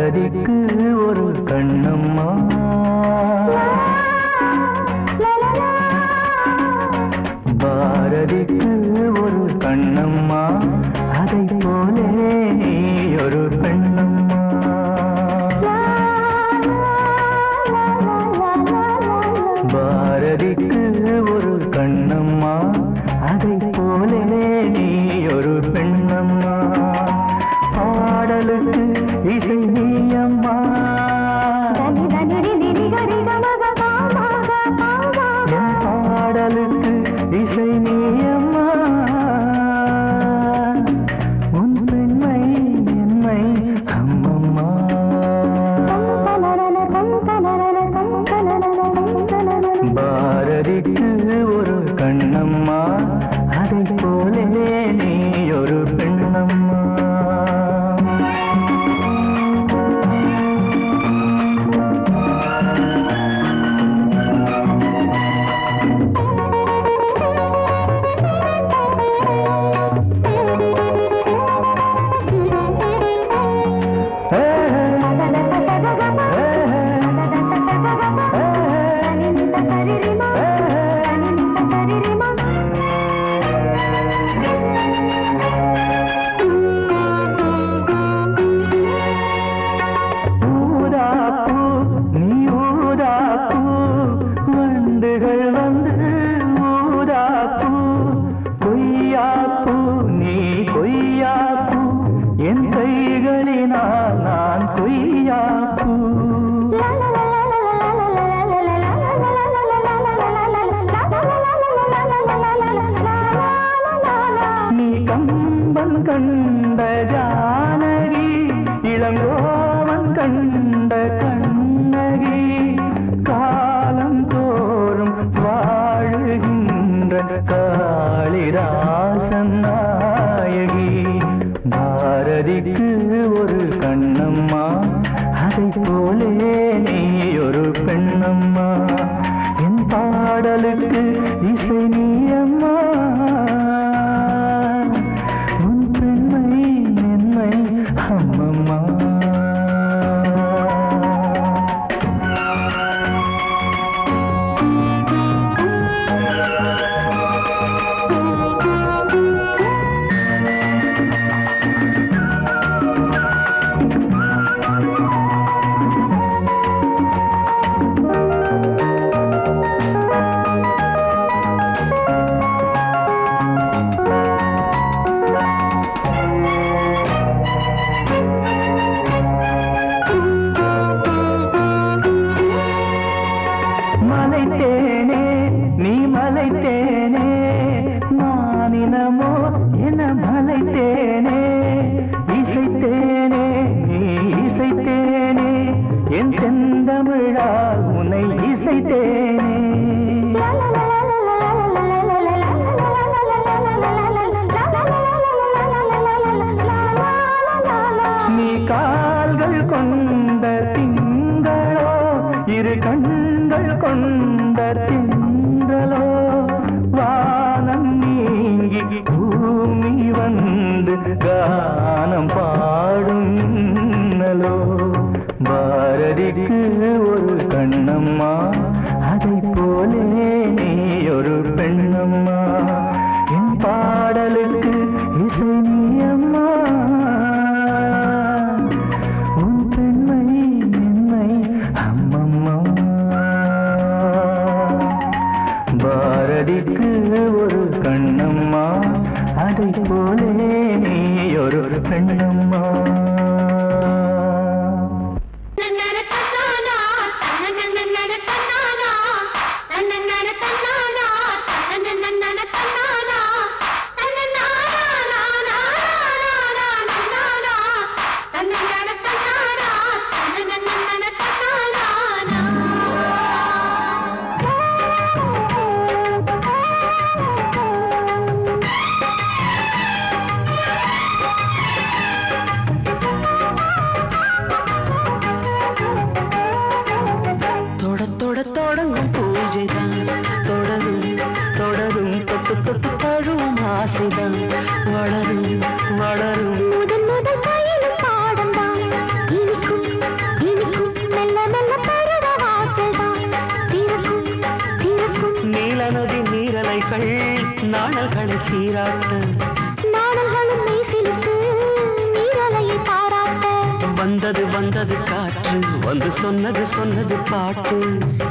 பாரதிக்கு ஒரு கண்ணம்மா, பாரதிக்கு ஒரு கண்ணம்மா, அதை போலே நீ ஒரு பெண்ணம்மா. பாரதிக்கு ஒரு கண்ணம்மா, அதை போலே நீ ஒரு பெண்ணம்மா. பாடலுக்கு இசை நீயம்மா, என் பாடலுக்கு இசை நீயம்மா. உன் பெண்மை என்னை அம்மம்மா. பாரதிக்கு ஒரு கண்ணம்மா, அதை போலே நீ ஒரு பெண்ணம்மா. என் கைகளினால் நான் கொய்யாப்பூ. நீ கம்பன் கண்ட ஜானகி, இளங்கோவன் கண்ட கண்ணகி, காலம் தோறும் வாழுகின்ற காளிதாசன் நாயகி. பாரதிக்கு ஒரு கண்ணம்மா, அதை போலே நீ ஒரு பெண்ணம்மா. என் பாடலுக்கு இசை நீயம்மா, உன் பெண்மை என்னை அம்மம்மா. மலைத்தேனே நீ மலைத்தேனே, மானினமோ என மலைத்தேனே. இசைத்தேனே நீ இசைத்தேனே, என் செந்தமிழால் உன்னை இசைத்தேனே. நீ கால்கள் கொண்ட திங்களோ, இரு கண்கள் கொண்ட திங்களோ, வானம் நீங்கி பூமி வந்து கானம் பாடும் இன்னலோ. பாரதிக்கு ஒரு கண்ணம்மா, அதை போலே நீ ஒரு பெண்ணம்மா. என் பாடலுக்கு இசை நீயம்மா, உன் பெண்மை என்னை அம்மம்மா. பாரதிக்கு ஒரு கண்ணம்மா, அதை போலே நீ ஒரு பெண்ணம்மா. சீராட்ட நாடல்களும் மெய்சிலுக்கு நீரலையை பாராட்ட வந்தது வந்தது காற்று வந்து சொன்னது சொன்னது பாட்டு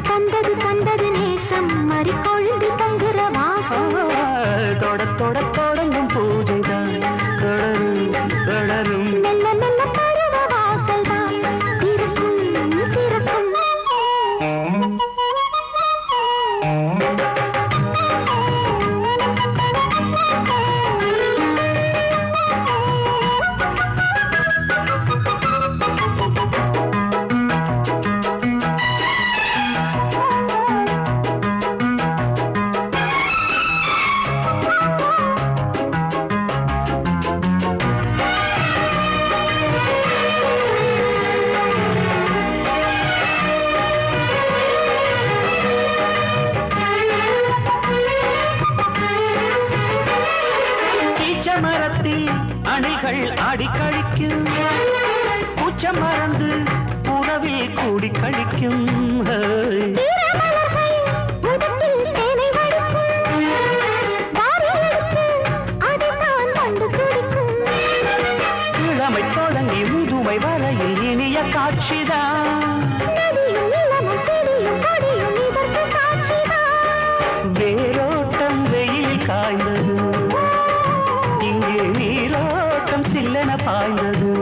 தந்தது தந்தது நேசம் மறி கொழுந்து தங்குற வாசம் தொட தொட தொடங்கும் பூஜைதான் தொடரும் தொடரும் மெல்ல மெல்ல பருவ வாசல் தான் திறக்கும் திறக்கும் மரத்தில் அணைகள் ஆடி கழிக்கும் பூச்ச மறந்து உறவில் கூடி கழிக்கும் இளமை தொடங்கி முதுமை வரையில் இனிய காட்சிதான் வேரோட்டம் வெயில் காய்ந்தது இங்கே நீரோட்டம் சில்லென பாய்ந்தது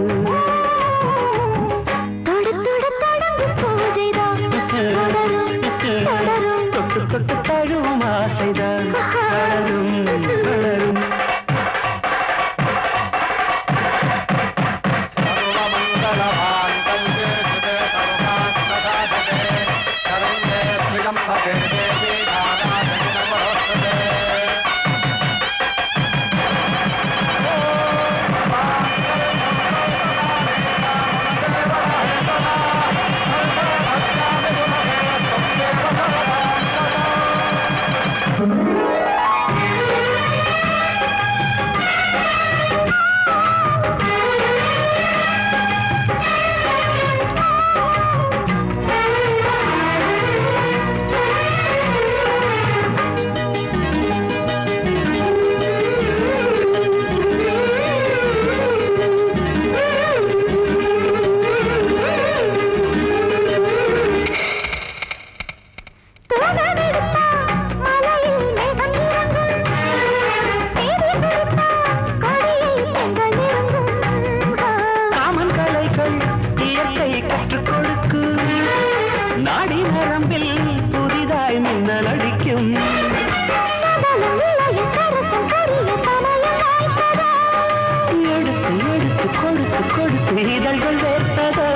தொட்டு தொட்டு தழுவும் ஆசைதான் வளரும் வளரும் நாடி நரம்பில் புதிதாய் மின்னல் அடிக்கும் எடுத்து எடுத்து கொடுத்து கொடுத்து இதழ்கள் வேர்த்ததோ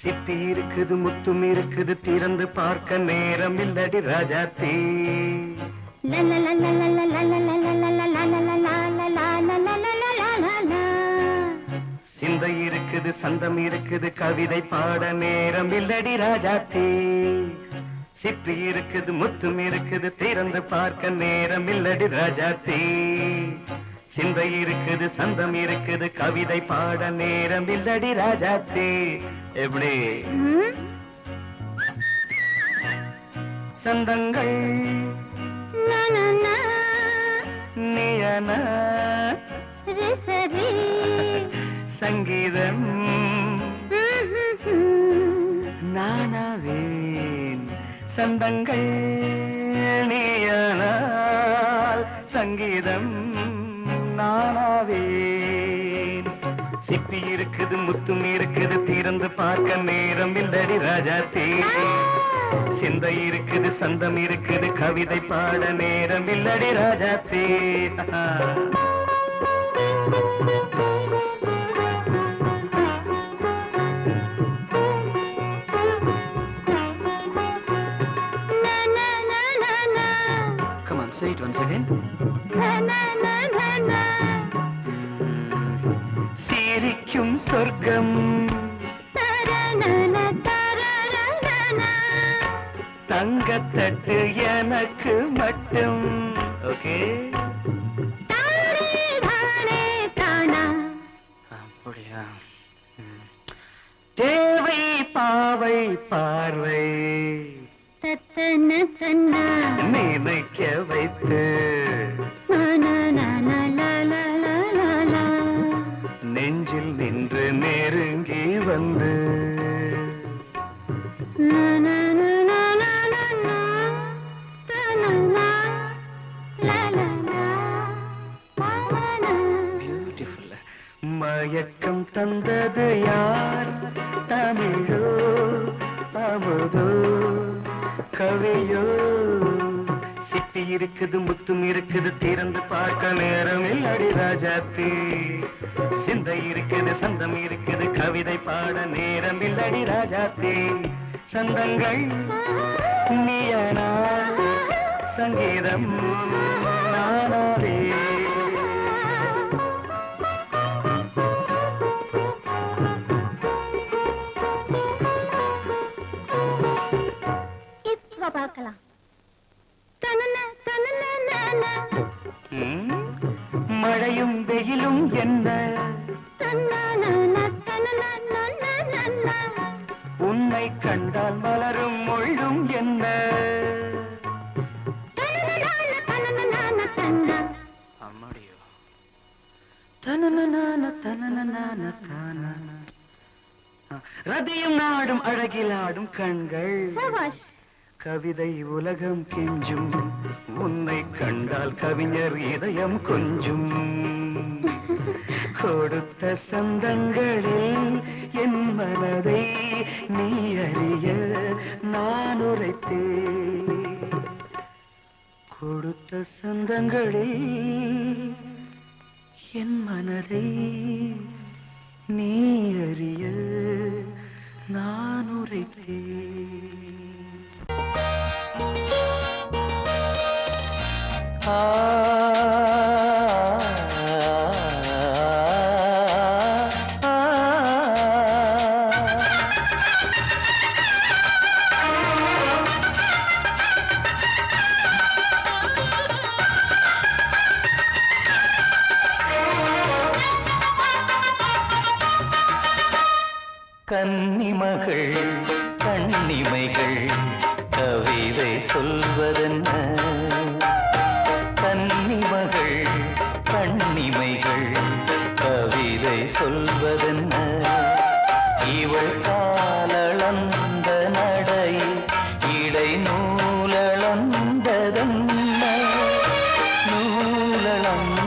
சிப்பி இருக்குது முத்தும் இருக்குது திறந்து பார்க்க நேரம் இல்லடி ராஜாத்தி சிந்தை இருக்குது சந்தம் இருக்குது கவிதை பாட நேரம் இல்லடி ராஜாத்தி சிப்பி இருக்குது முத்தும் இருக்குது திறந்து பார்க்க நேரம் இல்லடி ராஜாத்தி சிந்தை இருக்குது சந்தம் இருக்குது கவிதை பாட நேரம் இல்லடி ராஜாத்தி எப்படி சந்தங்கள் நீயன சங்கீதம் நானாவேன் சந்தங்கள் நீயனால் சங்கீதம் நானாவேன் சிப்பி இருக்குது முத்தும் இருக்குது திறந்து பார்க்க நேரம் இல்லடி ராஜாத்தி சிந்தை இருக்குது சந்தம் இருக்குது கவிதை பாட நேரம் இல்லடி Rajathi Come on, sing. once again. சிரிக்கும் சொர்க்கம் தங்கத்தட்டு எனக்கு மட்டும். ஓகே, அப்படியா? தேவை பாவை பார்வை நினைக்க வைத்து நெஞ்சில் நின்று நெருங்கி வந்து பியூட்டிஃபுல். மயக்கம் தந்தது யார்? தமிழோ அமுதோ கவியோ? சிப்பி இருக்குது, முத்தும் இருக்குது, திறந்து பார்க்க நேரம் இல்லடி ராஜாத்தி. சிந்தை இருக்குது, சந்தம் இருக்குது, கவிதை பாட நேரம் இல்லடி ராஜாத்தி. சந்தங்கள் நீயனா, சங்கீதம் நானாவே. பார்க்கலாம். மழையும் வெயிலும் என்ன, உன்னை கண்டால் மலரும் முள்ளும் என்ன? அம்மாடியோ. ரதியும் நாடும் அழகிலாடும் கண்கள், கவிதை உலகம் கெஞ்சும், உன்னை கண்டால் கவிஞர் இதயம் கொஞ்சும். கொடுத்த சந்தங்களில் என் மனதை நீ அறிய நான் உரைத்தேன். கொடுத்த சந்தங்களில் என் மனதை நீ அறிய நான் உரைத்தேன். கன்னிமகள் கண்ணிமைகள் கவிதை சொல்வதென்ன? கன்னிமகள் கண்ணிமைகள் கவிதை சொல்வதென்ன? இவள் காலளந்த நடை இடை நூலளந்ததென்ன? நூலளந்ததென்ன?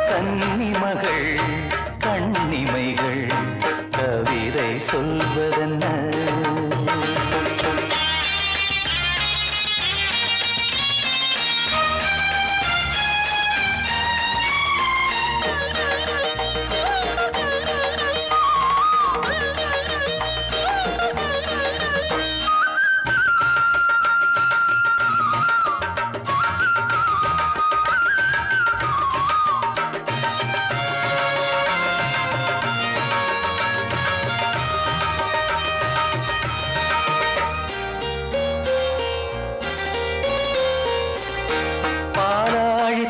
கன்னிமகள் கண்ணிமைகள் கவிதை சொல்வதென்ன?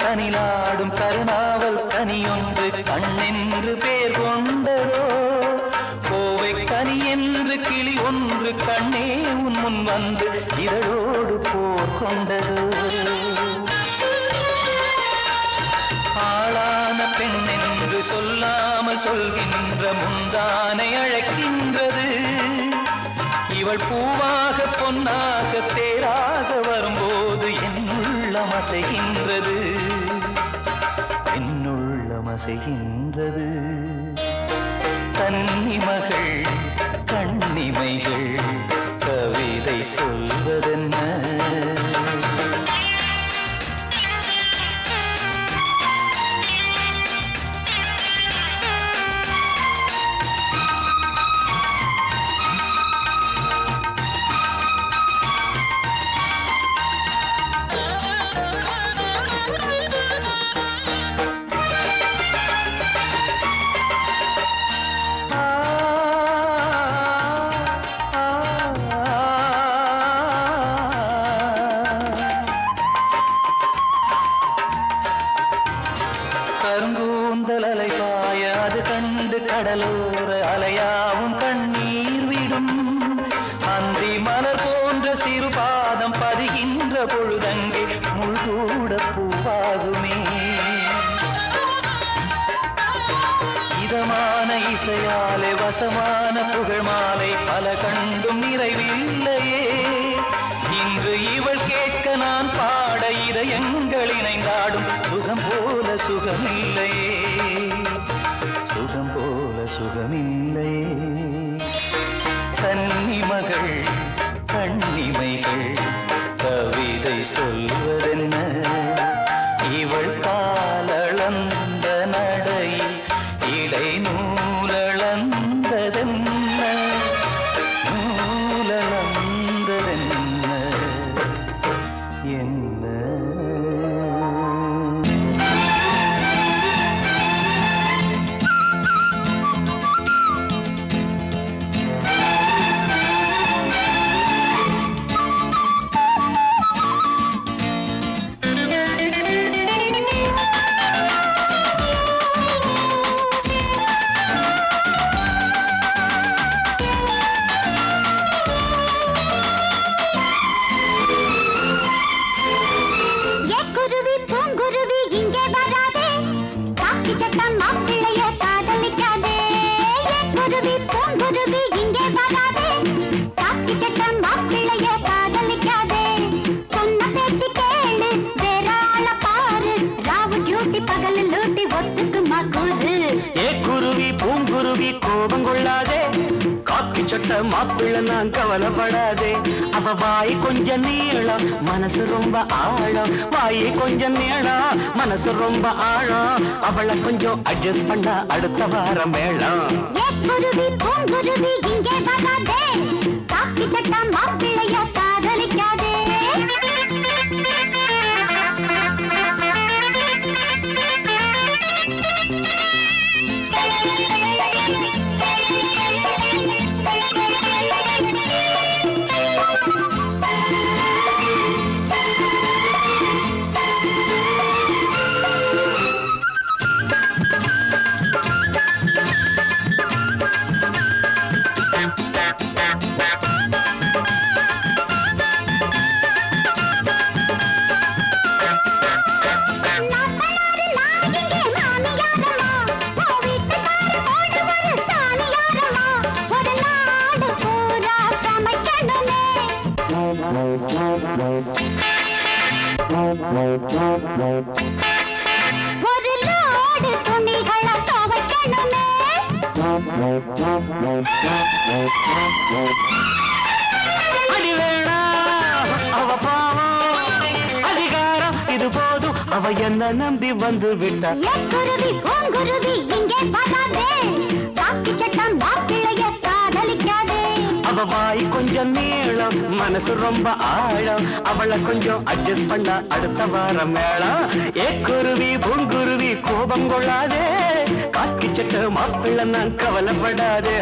கனிலாடும் கருணாவல் கனியொன்று கண்ணென்று பேர் கொண்டதோ? கோவை கனி என்று கிளி ஒன்று கண்ணே உன் முன் வந்து இதழோடு போர் கொண்டதோ? ஆளான பெண் என்று சொல்லாமல் சொல்கின்ற முந்தானை அழைக்கின்றது. இவள் பூவாக பொன்னாக தேராக வரும்போது என் உள்ளம் அசைகின்றது, என் உள்ளம் அசைகின்றது. கன்னிமகள் கண்ணிமைகள் கவிதை சொல்வதென்ன? கடலோர அலையாவும் கண்ணீர் விடும் அந்தி மலர் போன்ற சிறு பாதம் பதிகின்ற பொழுதங்கே முள்கூட பூவாகுமே இதமான இசையாலே வசமான புகழ் மாலை பல கண்டும் நிறைவில்லையே இன்று இவள் கேட்க நான் பாட இதயங்கள் இணைந்தாடும் சுகம் போல சுகமில்லையே சுகம் போல சுகமில்லையே கன்னிமகள் கண்ணிமைகள் கவிதை சொல்வதென்ன இவள் காலளந்த நடையில் இடை நூலளந்ததென்ன நூலளந்ததென்ன என்ன மாப்பிள்ள நான் கவலைப்படாதே அவ வாய் கொஞ்சம் நீளம் மனசு ரொம்ப ஆழம் வாயை கொஞ்சம் நீளம் மனசு ரொம்ப ஆழம் அவளை கொஞ்சம் அட்ஜஸ்ட் பண்ண அடுத்த வாரம் மேளம் குருவி பூங்குருவி இங்கே வராதே காக்கி சட்டம் மாப்பிள்ளைய காதலிக்காதே ஒரு லோடு துணிகளை துவைக்கணுமே அடி வேணா அவ பாவம் அதிகாரம் இது போதும் அவ என்ன நம்பி வந்து விட்டா குருவி பூங்குருவி இங்கே வராதே காக்கி சட்டம் மாப்பிள்ளைய காதலிக்காதே அவ வாய் கொஞ்சம் நீளம் மனசு ரொம்ப ஆழம் அவளை கொஞ்சம் அட்ஜஸ்ட் பண்ண அடுத்த வாரம் மேளம் குருவி பூங்குருவி கோபம் கொள்ளாதே காக்கி சட்ட மாப்பிள்ளை நான் கவலைப்படாதே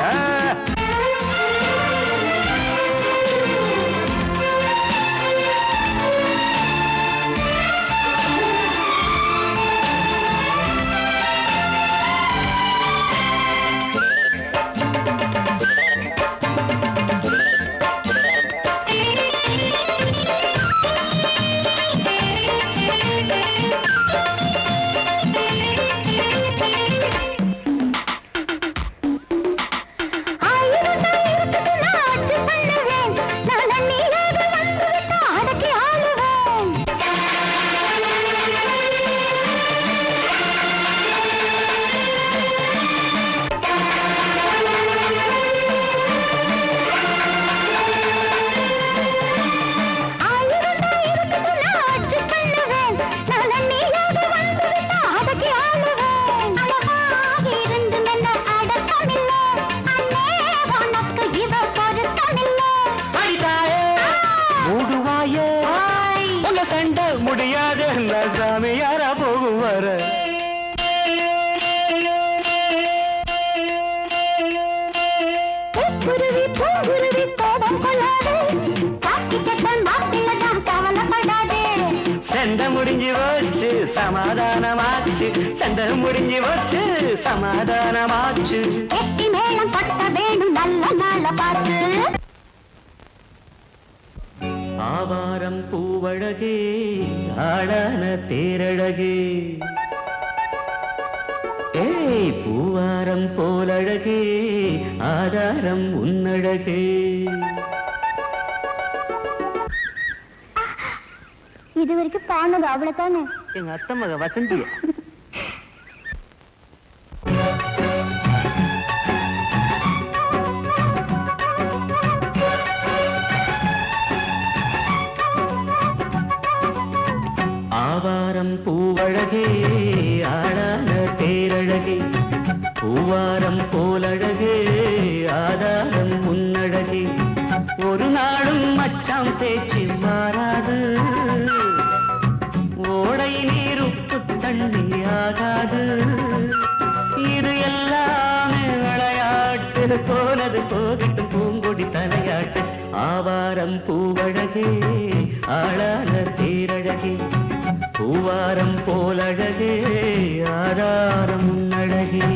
சண்டை முடியாது சாமி யாரா போகும் வர குருவி பூங்குருவி கோபம் கொள்ளாதே காக்கி சட்டம் மாப்பிள்ளை தான் கவலைப்படாதே சண்டை முடிஞ்சு வச்சு சமாதானமாச்சு சண்டை முடிஞ்சு வச்சு சமாதானமாச்சு கெட்டி மேளம் கொட்ட வேணும் நல்ல நாள பார்த்து ஆவாரம் பூவழகே ஆடான தேரழகே ஏய் பூவாரம் போலழகே ஆதாரம் உன்னழகே இது வரைக்கும் பாடுனது அவ்வளவுதானே எங்க அத்தை மக வசந்திய ஆவாரம் பூவழகே ஆடான தேரழகே பூவாரம் போலழகே ஆதாரம் முன்னழகே ஒரு நாளும் மச்சாம் பேச்சு மாறாது ஓடை நீர் உப்பு தண்ணி ஆகாது இது எல்லாமே விளையாட்டு போனது போகட்டும் பூங்கொடி தலையாட்டு ஆவாரம் பூவழகே ஆளான தேரழகே பூவாரம் போலழகே ஆதாரம் முன்னழகே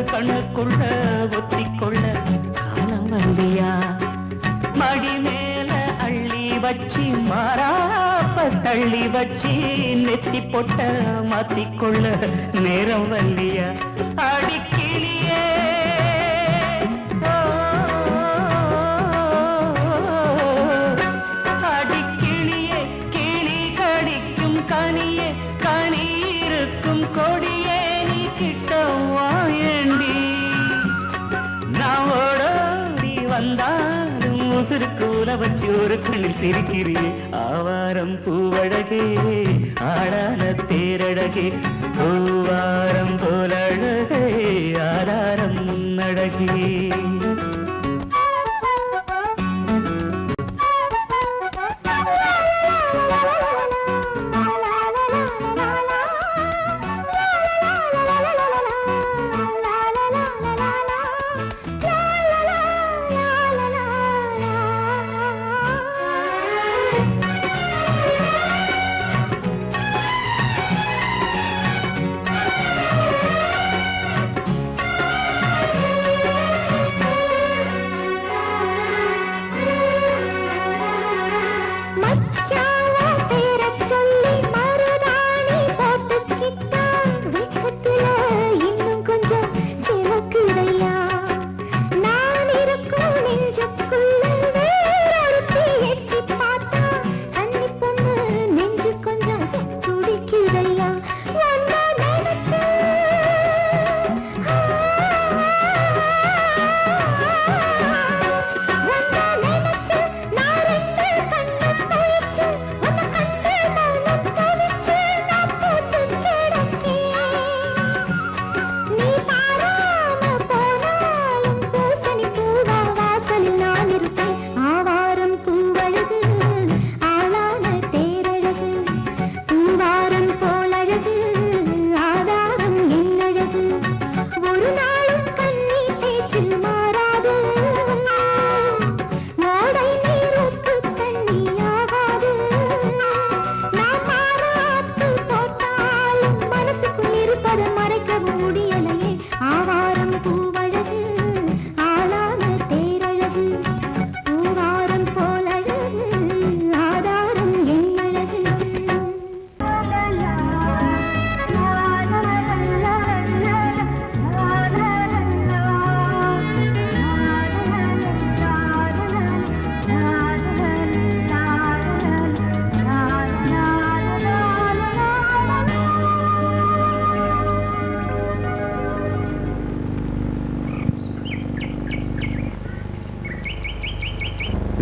கண்ணுக்குள்ள ஒத்திக்கொள்ள காலம் வந்தியா மடி மேல அள்ளி வச்சி மாறாப்ப தள்ளி வச்சி நெத்தி பொட்ட மாத்திக்கொள்ள நேரம் வந்தியா அடிக்கிளியே அடிக்கிளியே கிளி கடிக்கும் கனியே கனி இருக்கும் கொடியே நீ கிட்ட வாயண்டி நான் ஓடோடி வந்தாலும் உசுருக்கு உல வச்சு ஒரு கண்ணில் சிரிக்கிறே ஆவாரம் பூவழகே ஆடான தேரழகே பூவாரம் போலழகே ஆதாரம் முன்னழகே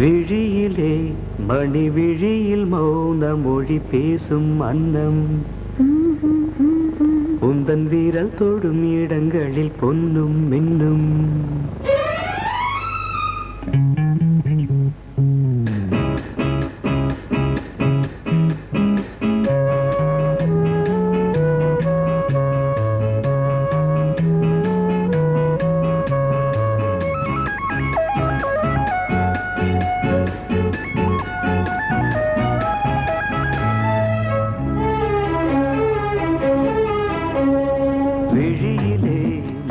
விழியிலே மணி விழியில் மௌன மொழி பேசும் அன்னம் உந்தன் வீரல் தொடும் இடங்களில் பொன்னும் மின்னும்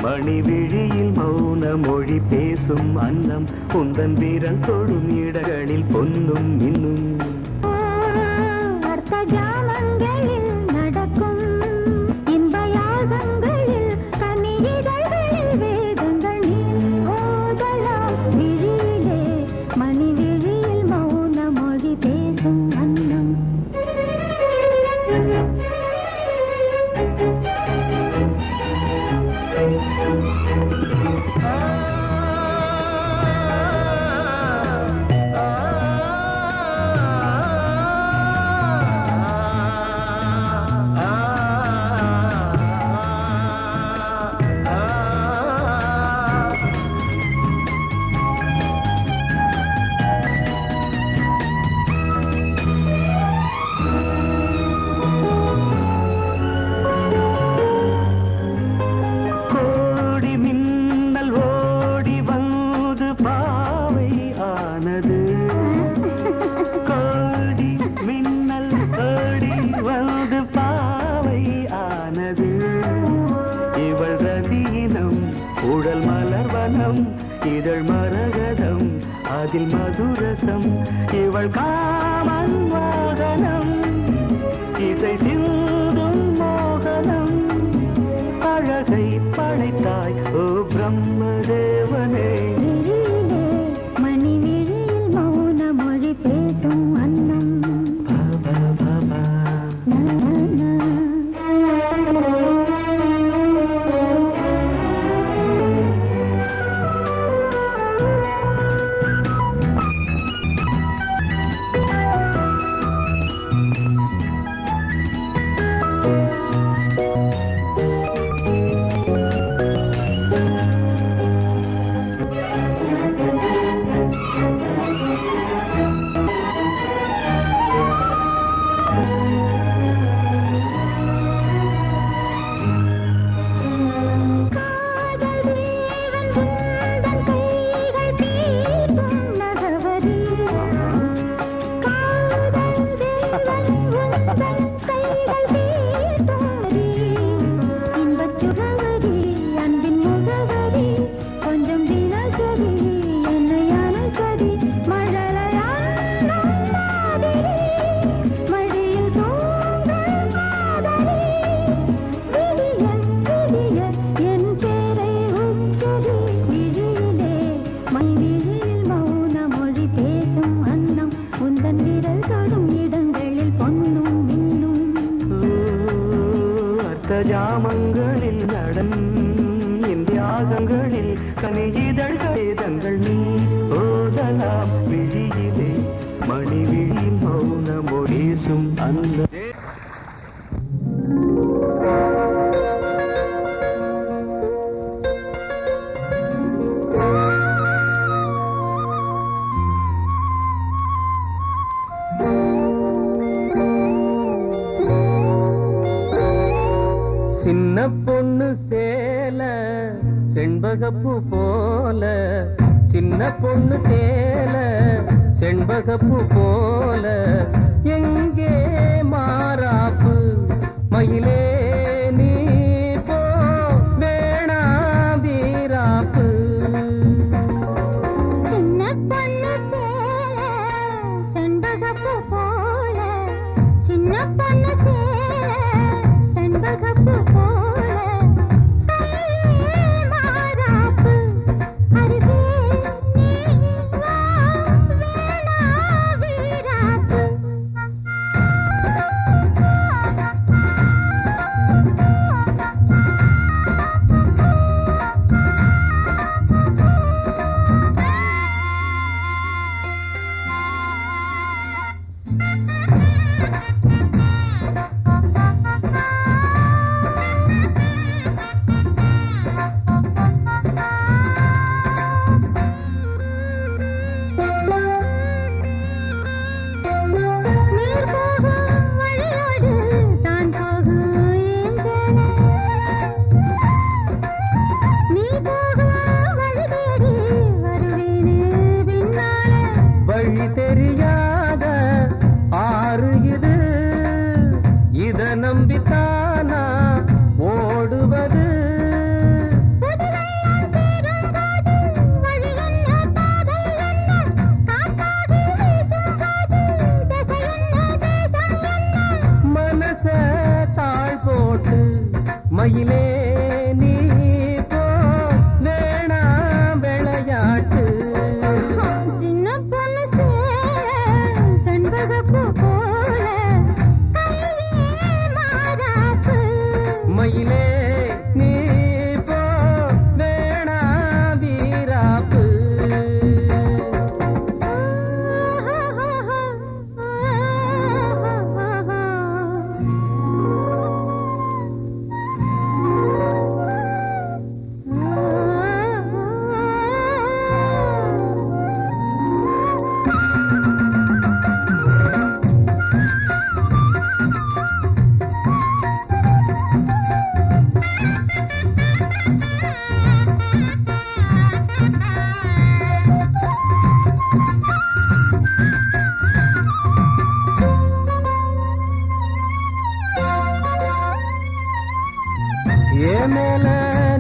மணி விழியில் மௌன மொழி பேசும் அன்னம் உந்தன் வீரல் தொடும் இடங்களில் பொன்னும் இன்னும் அர்த்த ஜாமங்களில் நடக்கும் இன்ப யாகங்களில் கனியிதழ்களில் வேதங்கள் நீ ஓதலாம் விழியிலே மணி விழியில் மௌன மொழி பேசும் அன்னம் உடல் மலர்வனம் இதழ் மரகதம் அதில் மதுரசம் இவள் காமன் வாகனம் இசை சிந்தும் மோகனம் அழகை படைத்தாய் ஓ பிரம்மதேவனே மணி விழியில் மௌன மொழி பேசும் அன்னம் ஜாமங்களில் நடன் இந்தியாகங்களில் கனியிதழ்கள் நீ ஓதலாம் விழியிலே மணி விழியில் மௌன மொழிசும் அந்த சின்ன பொண்ணு சேல செண்பகப்பூ போல சின்ன பொண்ணு சேல செண்பகப்பூ போல எங்கே மாறாப்பு மயிலே நீ போ வேணா வீராப்பு சின்ன பொண்ணு சேல செண்பகப்பூ போல சின்ன பொண்ணு சேல செண்பகப்பூ போல கையே மாறாப்பு அருகே நீ வா வேணா வீராப்பு மயிலே நீ போ வேணா விளையாட்டு சின்ன பொண்ணு செண்பகப்பூ போல கையே மாறாப்பு மயிலே நீ போ வேணா வீராப்பு ஏன் மேல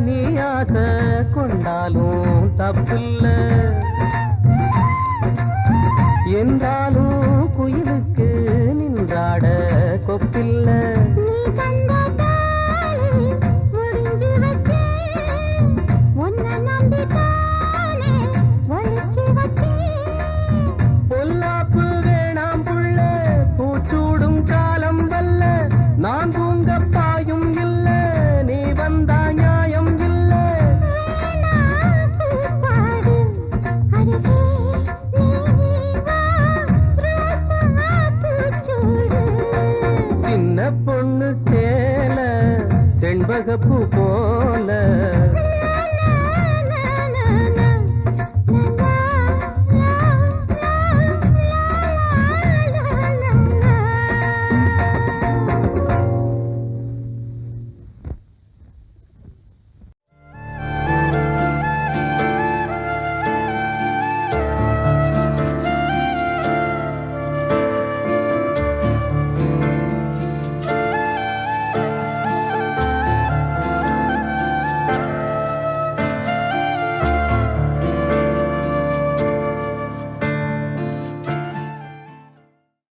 நீ ஆசை கொண்டாலும் தப்பில்ல என்றாலும் குயிலுக்கு நின்றாட கொப்பில்ல நீ கண்ட தாளி முடிஞ்சு வச்சேன் உன்னை நம்பித்தானே ஒழிச்சு வச்சேன் பொல்லாப்பு வேணாம் புள்ள பூச்சூடும் காலம் வல்ல நான் தூங்க பாயும் இல்ல நீ வந்தா நியாயம் இல்ல பூப்பாடு அருகே நீ வா ரோசா பூச்சூடு சின்ன பொண்ணு சேல செண்பகப்பூ போல